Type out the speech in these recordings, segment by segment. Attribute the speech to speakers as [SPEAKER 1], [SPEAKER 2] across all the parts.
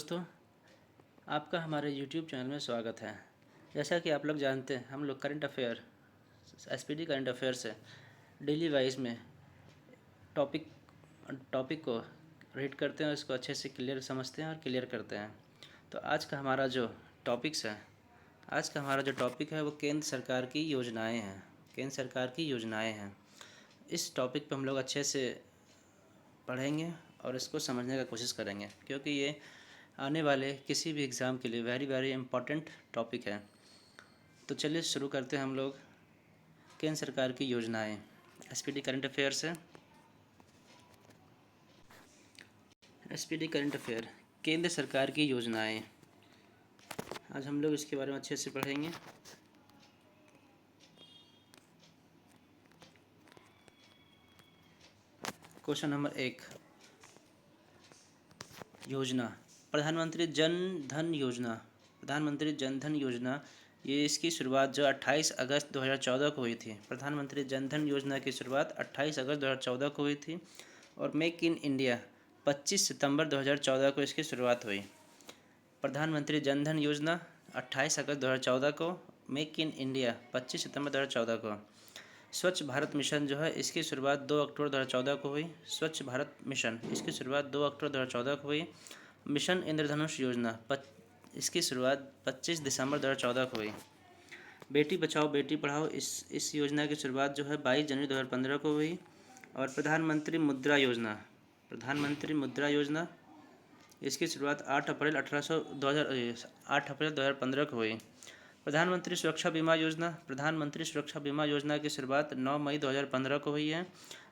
[SPEAKER 1] दोस्तों, आपका हमारे YouTube चैनल में स्वागत है। जैसा कि आप लोग जानते हैं, हम लोग current affair SPD current affair से डेली वाइज में टॉपिक टॉपिक को रीड करते हैं और इसको अच्छे से क्लियर समझते हैं और क्लियर करते हैं। तो आज का हमारा जो टॉपिक है वो केंद्र सरकार की योजनाएं हैं। केंद्र सरकार की योजनाएं हैं। इस टॉपिक पे हम लोग अच्छे से पढ़ेंगे और इसको समझने का कोशिश करेंगे, क्योंकि ये आने वाले किसी भी एग्ज़ाम के लिए वेरी वेरी इम्पॉर्टेंट टॉपिक है। तो चलिए शुरू करते हैं हम लोग केंद्र सरकार की योजनाएं एसपीडी करंट अफेयर से। एसपीडी करंट अफेयर केंद्र सरकार की योजनाएं, आज हम लोग इसके बारे में अच्छे से पढ़ेंगे। क्वेश्चन नंबर 1, योजना प्रधानमंत्री जन धन योजना। प्रधानमंत्री जन धन योजना, ये इसकी शुरुआत जो 28 अगस्त 2014 को हुई थी। प्रधानमंत्री जन धन योजना की शुरुआत 28 अगस्त 2014 को हुई थी और मेक इन इंडिया 25 सितंबर 2014 को इसकी शुरुआत हुई। प्रधानमंत्री जन धन योजना 28 अगस्त 2014 को, मेक इन इंडिया 25 सितंबर 2014 को। स्वच्छ भारत मिशन जो है इसकी शुरुआत 2 अक्टूबर 2014 को हुई। स्वच्छ भारत मिशन इसकी शुरुआत 2 अक्टूबर 2014 को हुई। मिशन इंद्रधनुष योजना इसकी शुरुआत 25 दिसंबर 2014 को हुई। बेटी बचाओ बेटी पढ़ाओ इस योजना की शुरुआत जो है 22 जनवरी 2015 को हुई। और प्रधानमंत्री मुद्रा योजना इसकी शुरुआत 8 अप्रैल 2015 को हुई। प्रधानमंत्री सुरक्षा बीमा योजना की शुरुआत 9 मई 2015 को हुई है।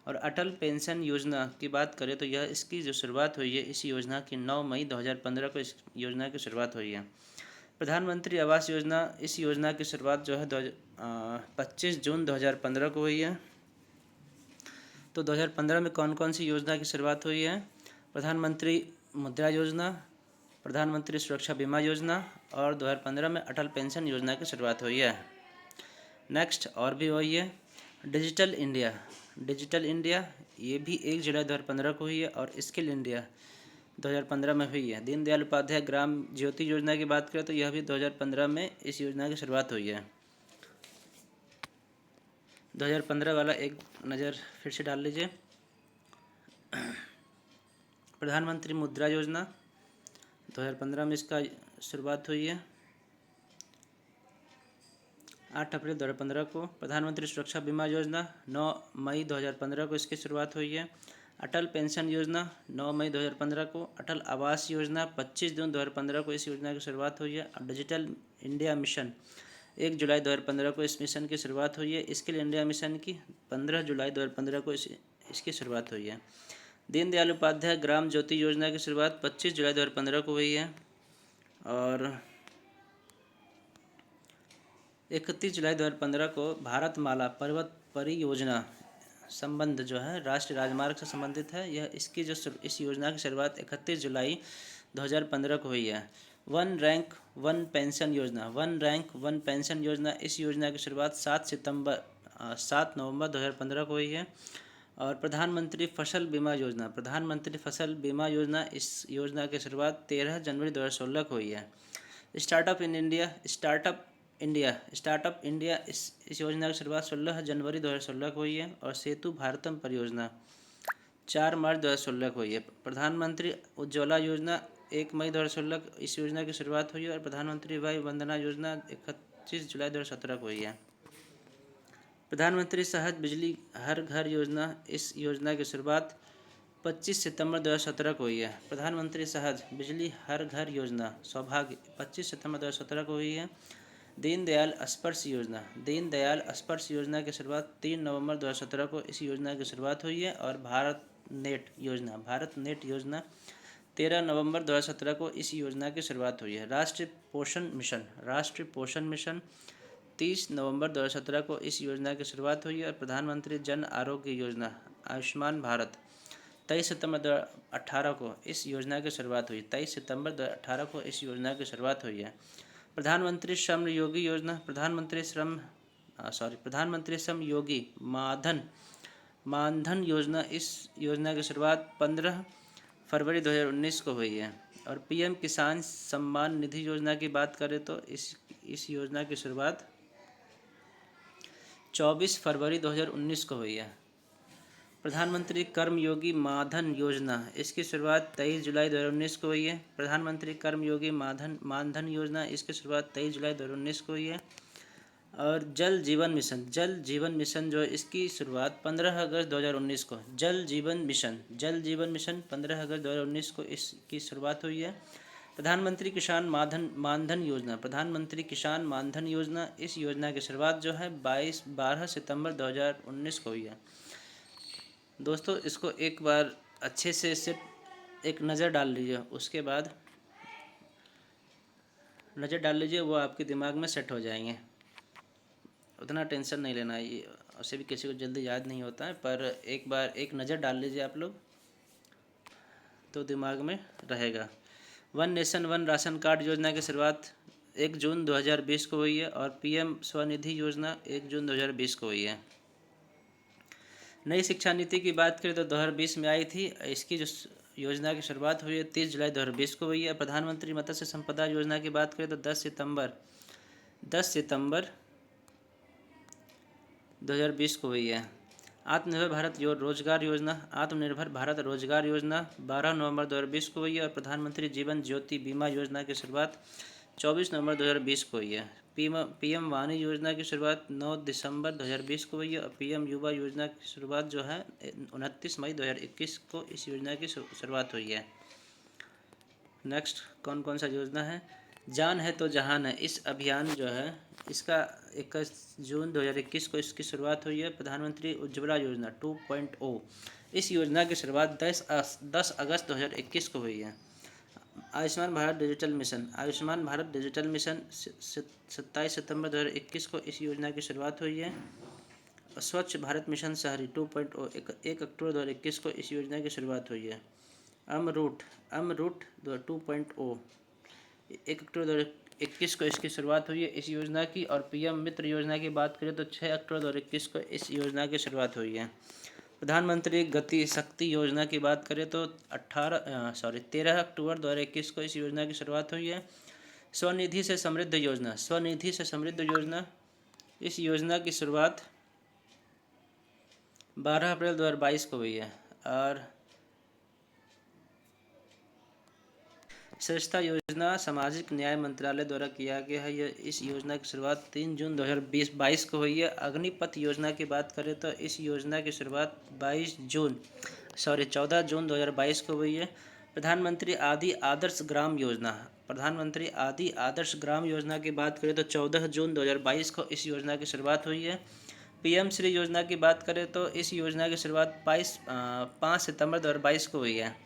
[SPEAKER 1] और अटल पेंशन योजना की बात करें तो यह इसकी जो शुरुआत हुई है इस योजना की 9 मई 2015 को इस योजना की शुरुआत हुई है। प्रधानमंत्री आवास योजना, इस योजना की शुरुआत जो है 25 जून 2015 को हुई है। तो 2015 में कौन कौन सी योजना की शुरुआत हुई है? प्रधानमंत्री मुद्रा योजना, प्रधानमंत्री सुरक्षा बीमा योजना और 2015 में अटल पेंशन योजना की शुरुआत हुई है। नेक्स्ट और भी वही है डिजिटल इंडिया, ये भी 1 जुलाई 2015 को हुई है। और स्किल इंडिया 2015 में हुई है। दीनदयाल उपाध्याय ग्राम ज्योति योजना की बात करें तो यह भी 2015 में इस योजना की शुरुआत हुई है। 2015 वाला एक नज़र फिर से डाल लीजिए। प्रधानमंत्री मुद्रा योजना 2015 में इसका शुरुआत हुई है 8 अप्रैल 2015 को। प्रधानमंत्री सुरक्षा बीमा योजना 9 मई 2015 को इसकी शुरुआत हुई है। अटल पेंशन योजना 9 मई 2015 को। अटल आवास योजना 25 जून 2015 को इस योजना की शुरुआत हुई है। और डिजिटल इंडिया मिशन 1 जुलाई 2015 को इस मिशन की शुरुआत हुई है। स्किल इंडिया मिशन की 15 जुलाई 2015 को इसकी शुरुआत हुई है। दीनदयाल उपाध्याय ग्राम ज्योति योजना की शुरुआत 25 जुलाई 2015 को हुई है। और 31 जुलाई 2015 को भारतमाला पर्वत परियोजना संबंध जो है राष्ट्रीय राजमार्ग से संबंधित है, यह इसकी जो इस योजना की शुरुआत 31 जुलाई 2015 को हुई है। वन रैंक वन पेंशन योजना, इस योजना की शुरुआत 7 नवंबर 2015 को हुई है। और प्रधानमंत्री फसल बीमा योजना, इस योजना की शुरुआत 13 जनवरी 2016 को हुई है। स्टार्टअप इंडिया इस योजना की शुरुआत 16 जनवरी 2016 को हुई है। और सेतु भारतम परियोजना 4 मार्च 2016 को हुई है। प्रधानमंत्री उज्ज्वला योजना 1 मई 2016 इस योजना की शुरुआत हुई है। और प्रधानमंत्री वय वंदना योजना 31 जुलाई 2017 को हुई है। प्रधानमंत्री सहज बिजली हर घर योजना, इस योजना की शुरुआत 25 सितंबर 2017 को हुई है। प्रधानमंत्री सहज बिजली हर घर योजना सौभाग्य 25 सितंबर 2017 को हुई है। दीनदयाल स्पर्श योजना की शुरुआत 3 नवंबर 2017 को इस योजना की शुरुआत हुई है। और भारत नेट योजना 13 नवंबर 2017 को इस योजना की शुरुआत हुई है। राष्ट्रीय पोषण मिशन 30 नवंबर 2017 को इस योजना की शुरुआत हुई है। और प्रधानमंत्री जन आरोग्य योजना आयुष्मान भारत 23 सितंबर 2018 को इस योजना की शुरुआत हुई। 23 सितंबर 2018 को इस योजना की शुरुआत हुई है। प्रधानमंत्री श्रम योगी योजना, प्रधानमंत्री श्रम योगी मानधन योजना, इस योजना की शुरुआत 15 फरवरी 2019 को हुई है। और पीएम किसान सम्मान निधि योजना की बात करें तो इस योजना की शुरुआत 24 फरवरी 2019 को हुई है। प्रधानमंत्री कर्मयोगी मानधन योजना, इसकी शुरुआत 23 जुलाई 2019 को हुई है। प्रधानमंत्री कर्मयोगी मानधन योजना, इसकी शुरुआत 23 जुलाई 2019 को हुई है। और जल जीवन मिशन जो है, इसकी शुरुआत 15 अगस्त 2019 को, जल जीवन मिशन 15 अगस्त 2019 को इसकी शुरुआत हुई है। प्रधानमंत्री किसान मानधन योजना, इस योजना की शुरुआत जो है 12 सितंबर 2019 को हुई है। दोस्तों, इसको एक बार अच्छे से एक नज़र डाल लीजिए, उसके बाद वो आपके दिमाग में सेट हो जाएंगे। उतना टेंशन नहीं लेना, ये उसे भी किसी को जल्दी याद नहीं होता है, पर एक बार एक नज़र डाल लीजिए आप लोग तो दिमाग में रहेगा। One nation one ration card योजना की शुरुआत 1 जून 2020 को हुई है और पीएम स्वनिधि योजना 1 जून 2020 को हुई है। नई शिक्षा नीति की बात करें तो 2020 में आई थी। इसकी जो योजना की शुरुआत हुई है 30 जुलाई 2020 को हुई है। प्रधानमंत्री मत्स्य संपदा योजना की बात करें तो 10 सितंबर 2020 को हुई है। आत्मनिर्भर भारत रोजगार योजना 12 नवंबर 2020 को हुई है और प्रधानमंत्री जीवन ज्योति बीमा योजना की शुरुआत 24 नवंबर 2020 को हुई है। पीएम वाणी योजना की शुरुआत 9 दिसंबर 2020 को हुई है और पीएम युवा योजना की शुरुआत जो है 29 मई 2021 को इस योजना की शुरुआत हुई है। नेक्स्ट कौन कौन सा योजना है? जान है तो जहान है, इस अभियान जो है इसका 21 जून 2021 को इसकी शुरुआत हुई है। प्रधानमंत्री उज्ज्वला योजना 2.0, इस योजना की शुरुआत 10 अगस्त 2021 को हुई है। आयुष्मान भारत डिजिटल मिशन 27 सितंबर 2021 को इस योजना की शुरुआत हुई है। स्वच्छ भारत मिशन शहरी 2.0 1 अक्टूबर 2021 को इस योजना की शुरुआत हुई है। अमरूट 2.0 1 अक्टूबर 2021 को इसकी शुरुआत हुई है इस योजना की। और पीएम मित्र योजना की बात करें तो 6 अक्टूबर 2021 को इस योजना की शुरुआत हुई है। प्रधानमंत्री गति शक्ति योजना की बात करें तो 13 अक्टूबर 2021 को इस योजना की शुरुआत हुई है। स्वनिधि से समृद्ध योजना, इस योजना की शुरुआत 12 अप्रैल 2022 को हुई है। और श्रेष्ठता योजना सामाजिक न्याय मंत्रालय द्वारा किया गया है। इस योजना की शुरुआत 3 जून 2022 को हुई है। अग्निपथ योजना की बात करें तो इस योजना की शुरुआत 14 जून 2022 को हुई है। प्रधानमंत्री आदि आदर्श ग्राम योजना की बात करें तो 14 जून 2022 को इस योजना की शुरुआत हुई है। पीएम श्री योजना की बात करें तो इस योजना की शुरुआत 5 सितंबर 2022 को हुई है।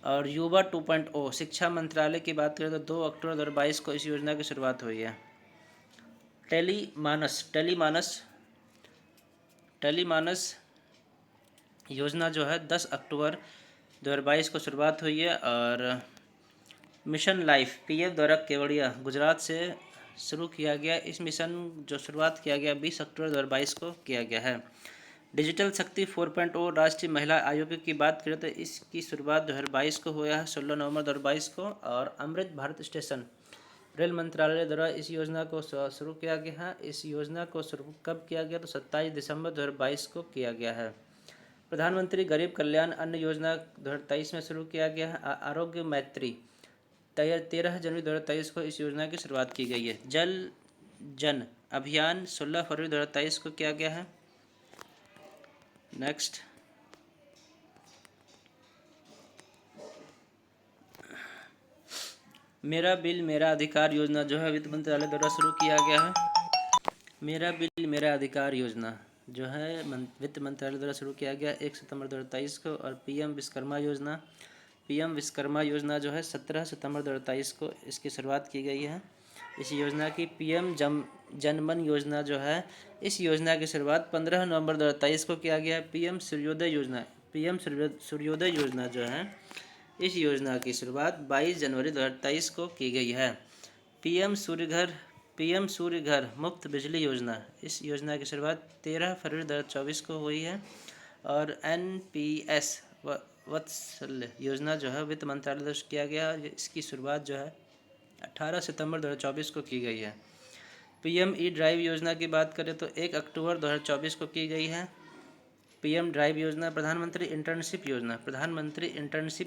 [SPEAKER 1] और युवा 2.0 शिक्षा मंत्रालय की बात करें तो 2 अक्टूबर 2022 को इस योजना की शुरुआत हुई है। टेलीमानस योजना जो है 10 अक्टूबर 2022 को शुरुआत हुई है। और मिशन लाइफ पीएम द्वारा केवड़िया गुजरात से शुरू किया गया। इस मिशन जो शुरुआत किया गया 20 अक्टूबर 2022 को किया गया है। डिजिटल शक्ति 4.0 राष्ट्रीय महिला आयोग की बात करें तो इसकी शुरुआत 2022 को हुआ है 16 नवंबर 2022 को। और अमृत भारत स्टेशन रेल मंत्रालय द्वारा इस योजना को शुरू किया गया है। इस योजना को शुरू कब किया गया तो 27 दिसंबर 2022 को किया गया है। प्रधानमंत्री गरीब कल्याण अन्न योजना 2023 में शुरू किया गया है। आरोग्य मैत्री 13 जनवरी 2023 को इस योजना की शुरुआत की गई है। जल जन अभियान 16 फरवरी 2023 को किया गया है। नेक्स्ट मेरा बिल मेरा अधिकार योजना जो है वित्त मंत्रालय द्वारा शुरू किया गया है। मेरा बिल मेरा अधिकार योजना जो है वित्त मंत्रालय द्वारा शुरू किया गया 1 सितंबर 2023 को। और पीएम विश्वकर्मा योजना जो है 17 सितंबर 2023 को इसकी शुरुआत की गई है। इस योजना की पीएम जनमन योजना जो है इस योजना की शुरुआत 15 नवंबर 2023 को किया गया है। पीएम सूर्योदय योजना जो है इस योजना की शुरुआत 22 जनवरी 2023 को की गई है। पीएम सूर्य घर मुफ्त बिजली योजना, इस योजना की शुरुआत 13 फरवरी 2024 को हुई है। और एनपीएस वात्सल्य योजना जो है वित्त मंत्रालय द्वारा किया गया। इसकी शुरुआत जो है 18 सितंबर 2024 को की गई है। पीएम ई ड्राइव योजना की बात करें तो 1 अक्टूबर 2024 को की गई है। पीएम ड्राइव योजना। प्रधानमंत्री इंटर्नशिप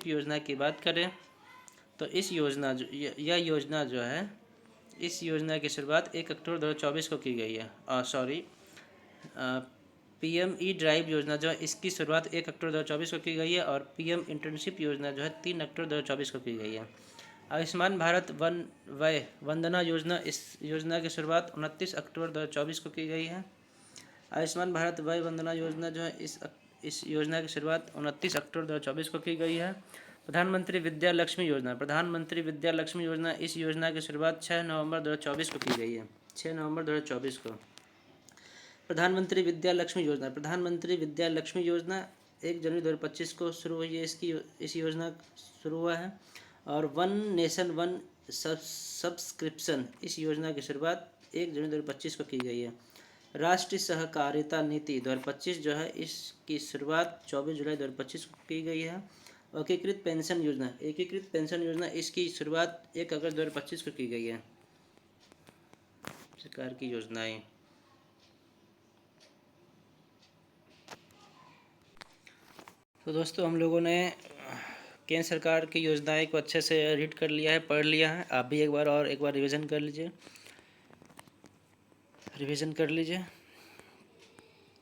[SPEAKER 1] योजना की बात करें तो इस योजना यह योजना जो है, इस योजना की शुरुआत 1 अक्टूबर 2024 को की गई है। पीएम ई ड्राइव योजना जो है इसकी शुरुआत 1 अक्टूबर 2024 को की गई है और पीएम इंटर्नशिप योजना जो है 3 अक्टूबर 2024 को की गई है। आयुष्मान भारत वय वंदना योजना, इस योजना की शुरुआत 29 अक्टूबर 2024 को की गई है। आयुष्मान भारत वय वंदना योजना जो है इस योजना की शुरुआत 29 अक्टूबर 2024 को की गई है। प्रधानमंत्री विद्या लक्ष्मी योजना, इस योजना की शुरुआत 6 नवंबर 2024 को की गई है। 6 नवंबर 2024 को। प्रधानमंत्री विद्या लक्ष्मी योजना 1 जनवरी 2025 को शुरू हुई है। इस योजना शुरू हुआ है। और वन नेशन वन सब्सक्रिप्शन, इस योजना की शुरुआत 1 जनवरी 2025 को की गई है। राष्ट्रीय सहकारिता नीति 2025 जो है इसकी शुरुआत 24 जुलाई 2025 को की गई है। एकीकृत पेंशन योजना इसकी शुरुआत 1 अगस्त 2025 को की गई है। सरकार की योजनाएं। तो दोस्तों हम लोगों ने केंद्र सरकार की योजनाएं को अच्छे से रीड कर लिया है, पढ़ लिया है। आप भी एक बार रिवीजन कर लीजिए।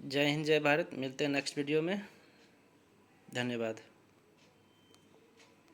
[SPEAKER 1] जय हिंद, जय भारत। मिलते हैं नेक्स्ट वीडियो में। धन्यवाद।